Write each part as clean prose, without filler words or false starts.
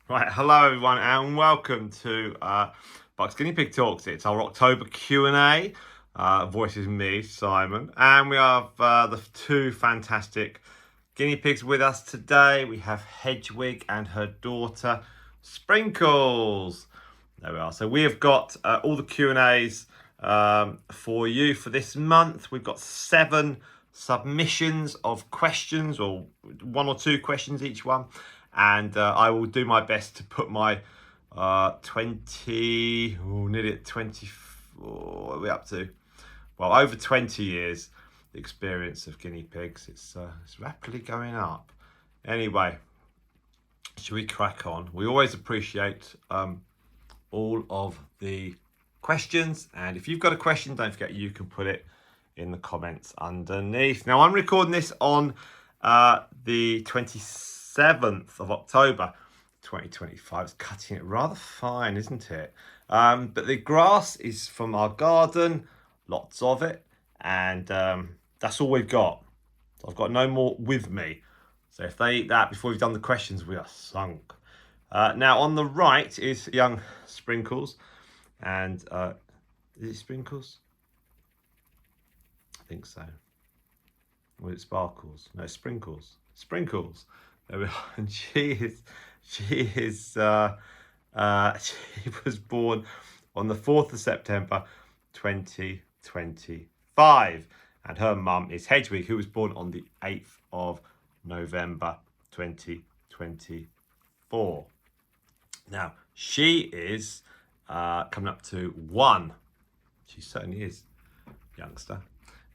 Right, hello everyone, and welcome to Buck's Guinea Pig Talks. It's our October Q&A. Voice is me, Simon, and we have the two fantastic guinea pigs with us today. We have Hedwig and her daughter, Sprinkles. There we are. So we have got all the Q&As for you for this month. We've got 7 submissions of questions, or 1 or 2 questions each one. And I will do my best to put my 20, nearly at 24, what are we up to? Well, over 20 years experience of guinea pigs. It's rapidly going up. Anyway, should we crack on? We always appreciate all of the questions, and if you've got a question, don't forget you can put it in the comments underneath. Now, I'm recording this on the 27th of October 2025. It's cutting it rather fine, isn't it? But the grass is from our garden, lots of it, and that's all we've got. So I've got no more with me. So if they eat that before we've done the questions, we are sunk. Now on the right is young Sprinkles, and is it Sprinkles? I think so. Or it Sparkles? No, Sprinkles. Sprinkles. There we are. And she was born on the 4th of September 2025, and her mum is Hedwig, who was born on the 8th of November 2024. Now, she is coming up to 1. She certainly is, youngster.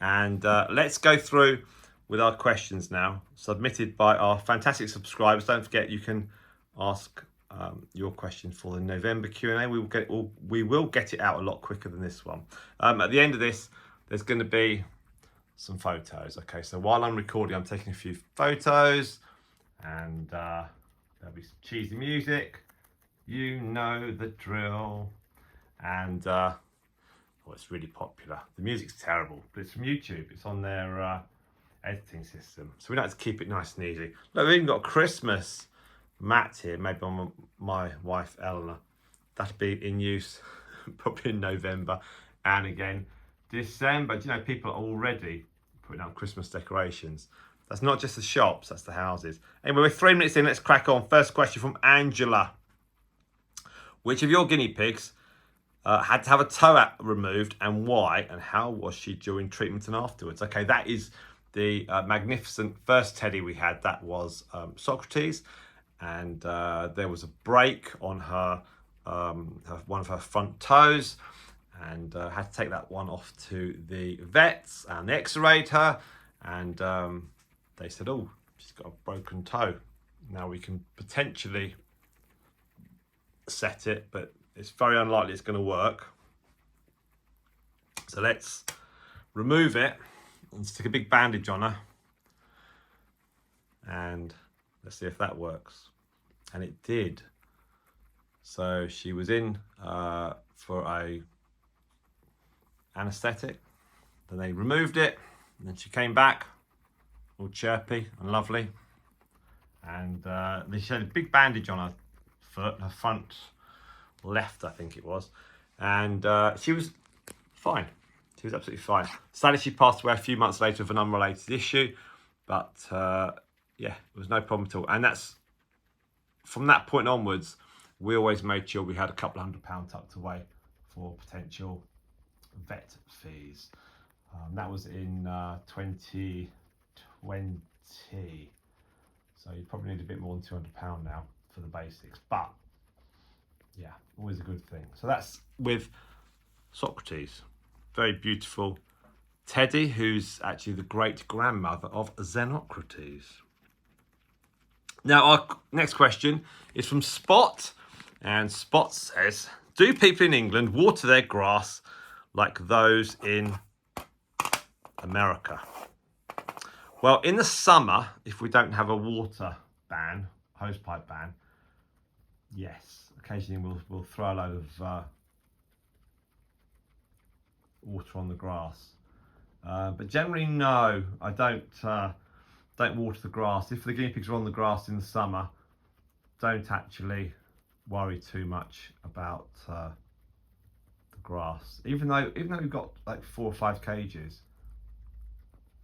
And let's go through with our questions now, submitted by our fantastic subscribers. Don't forget, you can ask your question for the November Q&A. We will get it out a lot quicker than this one. At the end of this, there's going to be some photos. Okay, so while I'm recording, I'm taking a few photos, and there'll be some cheesy music. You know the drill. And it's really popular. The music's terrible, but it's from YouTube. It's on their editing system, so we like to keep it nice and easy. Look, we've even got a Christmas mat here, made by my wife Eleanor. That'll be in use probably in November and again December. Do you know, people are already putting up Christmas decorations. That's not just the shops, that's the houses. Anyway, we're 3 minutes in, let's crack on. First question from Angela. Which of your guinea pigs had to have a toe removed, and why, and how was she during treatment and afterwards? Okay, that is the magnificent first teddy we had. That was Socrates, and there was a break on her, one of her front toes, and had to take that one off to the vets, and they x-rayed her, and they said, oh, she's got a broken toe. Now we can potentially set it, but it's very unlikely it's going to work. So let's remove it and stick a big bandage on her, and let's see if that works. And it did. So she was in for a anesthetic, then they removed it, and then she came back all chirpy and lovely, and they had a big bandage on her foot, her front left, I think it was, and she was fine. She was absolutely fine. Sadly, she passed away a few months later of an unrelated issue, but yeah, it was no problem at all. And that's from that point onwards, we always made sure we had a couple £100 tucked away for potential vet fees. That was in 2020. So you probably need a bit more than £200 now for the basics, but yeah, always a good thing. So that's with Socrates. Very beautiful teddy, who's actually the great grandmother of Xenocrates. Now, our next question is from Spot, and Spot says, do people in England water their grass like those in America? Well, in the summer, if we don't have a water ban, hosepipe ban, yes, occasionally we'll throw a load of water on the grass. But generally, no, I don't water the grass. If the guinea pigs are on the grass in the summer, don't actually worry too much about the grass. Even though we've got like 4 or 5 cages,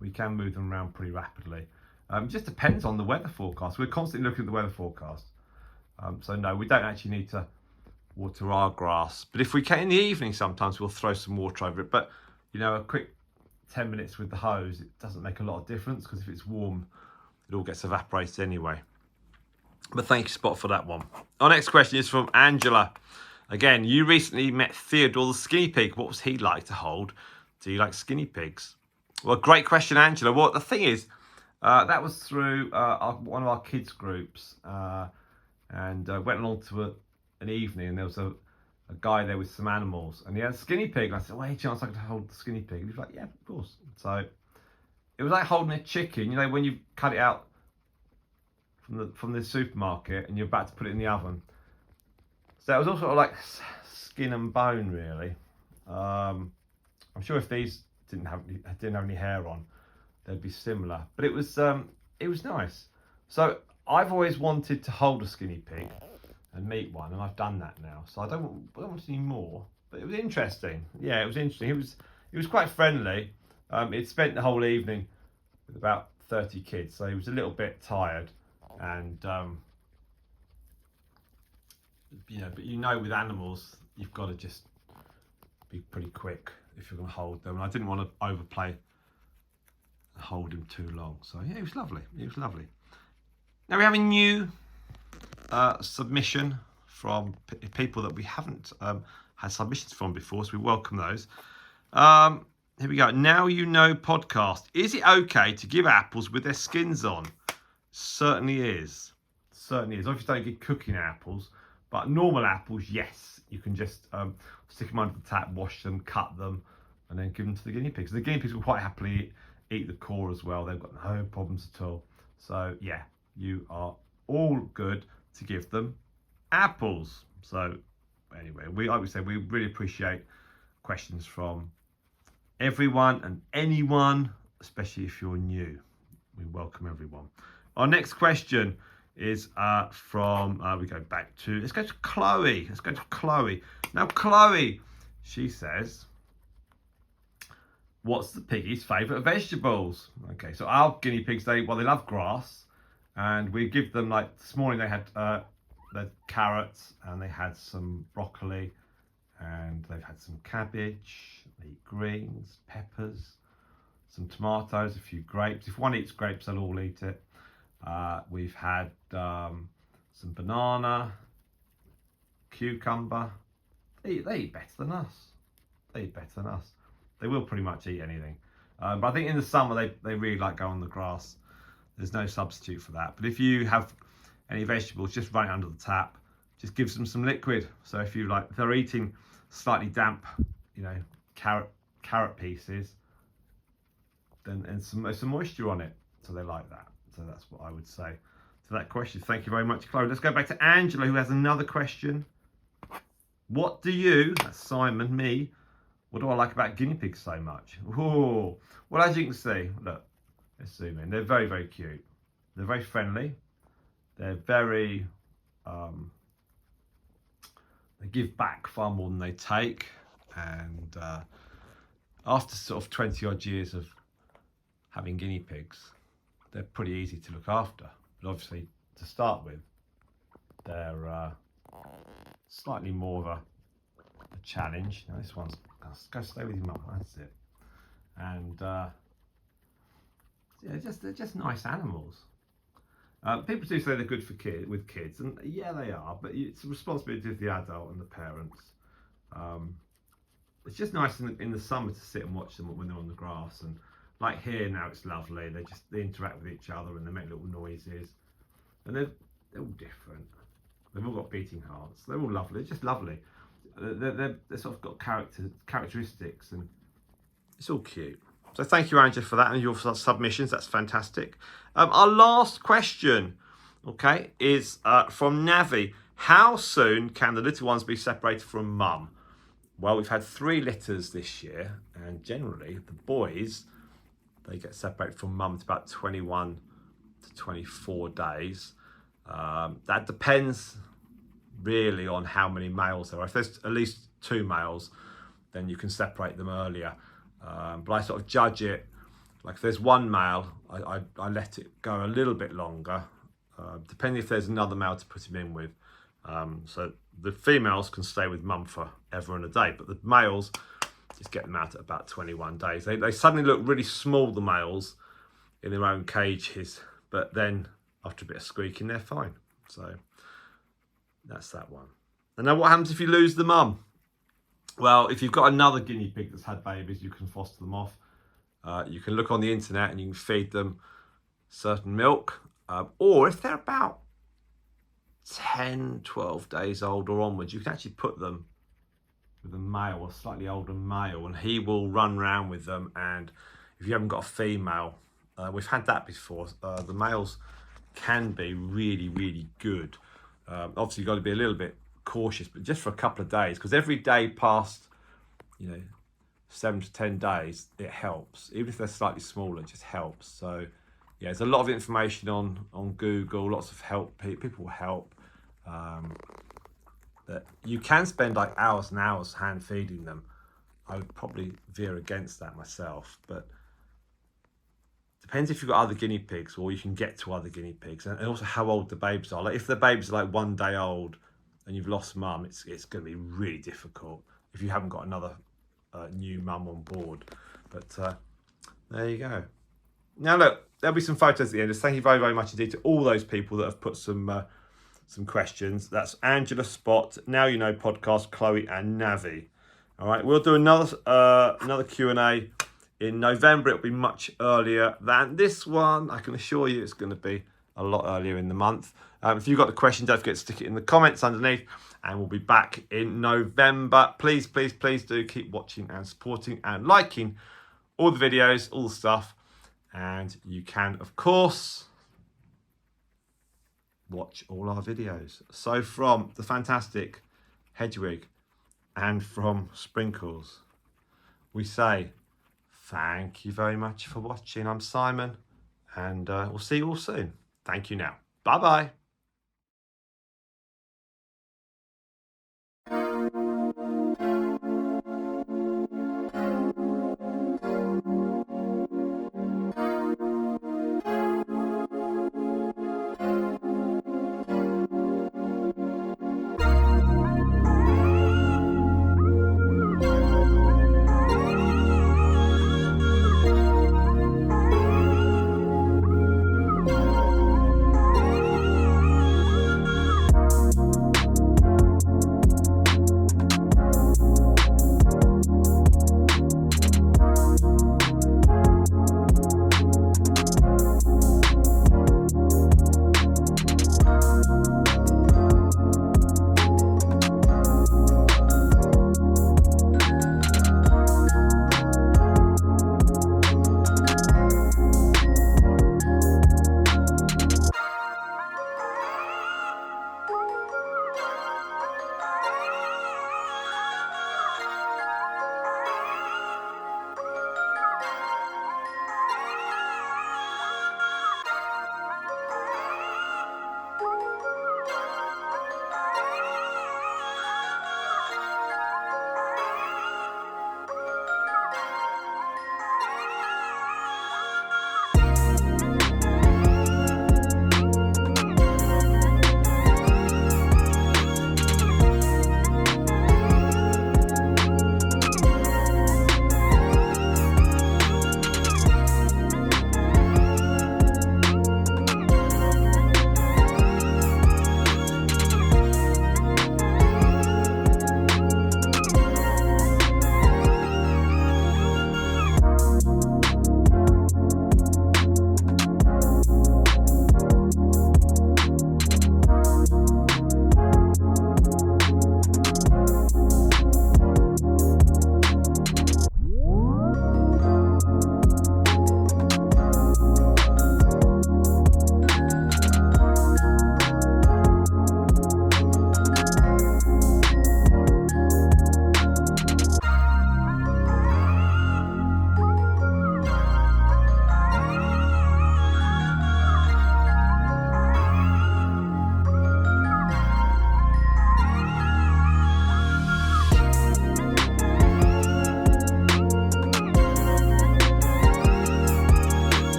we can move them around pretty rapidly. It just depends on the weather forecast. We're constantly looking at the weather forecast. So no, we don't actually need to water our grass. But if we can in the evening, sometimes we'll throw some water over it. But you know, a quick 10 minutes with the hose, it doesn't make a lot of difference, because if it's warm, it all gets evaporated anyway. But thank you, Spot, for that one. Our next question is from Angela. Again, you recently met Theodore the skinny pig. What was he like to hold? Do you like skinny pigs? Well, great question, Angela. Well, the thing is, that was through one of our kids' groups, and went along to an evening, and there was a guy there with some animals, and he had a skinny pig. And I said, well, any chance I could hold the skinny pig? And he was like, yeah, of course. So it was like holding a chicken, you know, when you cut it out from the supermarket and you're about to put it in the oven. So it was all sort of like skin and bone, really. I'm sure if these didn't have any hair on, they'd be similar. But it was nice. So I've always wanted to hold a skinny pig and meet one, and I've done that now. So I don't want any more. But it was interesting. Yeah, it was interesting. He was quite friendly. He'd spent the whole evening with about 30 kids, so he was a little bit tired. And you know, but you know, with animals, you've got to just be pretty quick if you're going to hold them. And I didn't want to overplay and hold him too long. So yeah, it was lovely. It was lovely. Now we have a new submission from people that we haven't had submissions from before, so we welcome those. Here we go. Now You Know podcast. Is it okay to give apples with their skins on? Certainly is. Certainly is. Obviously, don't get cooking apples, but normal apples, yes. You can just stick them under the tap, wash them, cut them, and then give them to the guinea pigs. The guinea pigs will quite happily eat the core as well. They've got no problems at all. So yeah, you are all good to give them apples. So anyway, like we said, we really appreciate questions from everyone and anyone, especially if you're new. We welcome everyone. Our next question is from, let's go to Chloe. Let's go to Chloe. Now, Chloe, she says, what's the piggy's favourite vegetables? Okay, so our guinea pigs, they love grass, and we give them, like this morning they had carrots, and they had some broccoli, and they've had some cabbage, they eat greens, peppers, some tomatoes, a few grapes. If one eats grapes, they'll all eat it. We've had some banana, cucumber. They eat better than us. They eat better than us. They will pretty much eat anything. But I think in the summer they really like going on the grass. There's no substitute for that. But if you have any vegetables, just run it under the tap. Just gives them some liquid. So if they're eating slightly damp, you know, carrot pieces, and some moisture on it, so they like that. So that's what I would say to that question. Thank you very much, Chloe. Let's go back to Angela, who has another question. What do you, that's Simon, me, what do I like about guinea pigs so much? Oh, well, as you can see, look, let's zoom in. They're very, very cute. They're very friendly. They're very, they give back far more than they take. And after sort of 20 odd years of having guinea pigs, they're pretty easy to look after. But obviously, to start with, they're slightly more of a challenge. Now this one's, go stay with your mum, that's it. And yeah, they're just nice animals. People do say they're good for with kids, and yeah, they are, but it's the responsibility of the adult and the parents. It's just nice in the summer to sit and watch them when they're on the grass, and like here now, it's lovely. They interact with each other and they make little noises, and they're all different. They've all got beating hearts. They're all lovely. It's just lovely. They're sort of got characteristics, and it's all cute. So thank you, Angela, for that and your submissions. That's fantastic. Our last question, okay, is from Navi. How soon can the little ones be separated from mum? Well, we've had 3 litters this year, and generally the boys, they get separated from mum to about 21 to 24 days. That depends really on how many males there are. If there's at least 2 males, then you can separate them earlier. But I sort of judge it, like if there's 1 male, I let it go a little bit longer, depending if there's another male to put him in with. So the females can stay with mum forever and a day, but the males, just get them out at about 21 days. They suddenly look really small, the males, in their own cages, but then after a bit of squeaking, they're fine. So that's that one. And now what happens if you lose the mum? Well, if you've got another guinea pig that's had babies, you can foster them off. You can look on the internet and you can feed them certain milk. Or if they're about 10, 12 days old or onwards, you can actually put them with a male, a slightly older male, and he will run around with them. And if you haven't got a female, we've had that before, the males can be really, really good. Obviously, you've got to be a little bit cautious, but just for a couple of days, because every day past, 7 to 10 days, it helps. Even if they're slightly smaller, it just helps. So, yeah, there's a lot of information on Google, lots of help. People will help. That you can spend like hours and hours hand feeding them. I would probably veer against that myself, but depends if you've got other guinea pigs or you can get to other guinea pigs, and also how old the babies are. Like if the babies are like 1 day old and you've lost mum, it's going to be really difficult if you haven't got another new mum on board. But there you go. Now look, there'll be some photos at the end. Just thank you very, very much indeed to all those people that have put some questions. That's Angela, Spot, Now You Know Podcast, Chloe and Navi. All right, we'll do another Q&A in November. It'll be much earlier than this one. I can assure you it's going to be a lot earlier in the month. If you've got the question, don't forget to stick it in the comments underneath, and we'll be back in November. Please, please, please do keep watching and supporting and liking all the videos, all the stuff. And you can, of course, watch all our videos. So from the fantastic Hedwig and from Sprinkles, we say thank you very much for watching. I'm Simon, and we'll see you all soon. Thank you now. Bye-bye.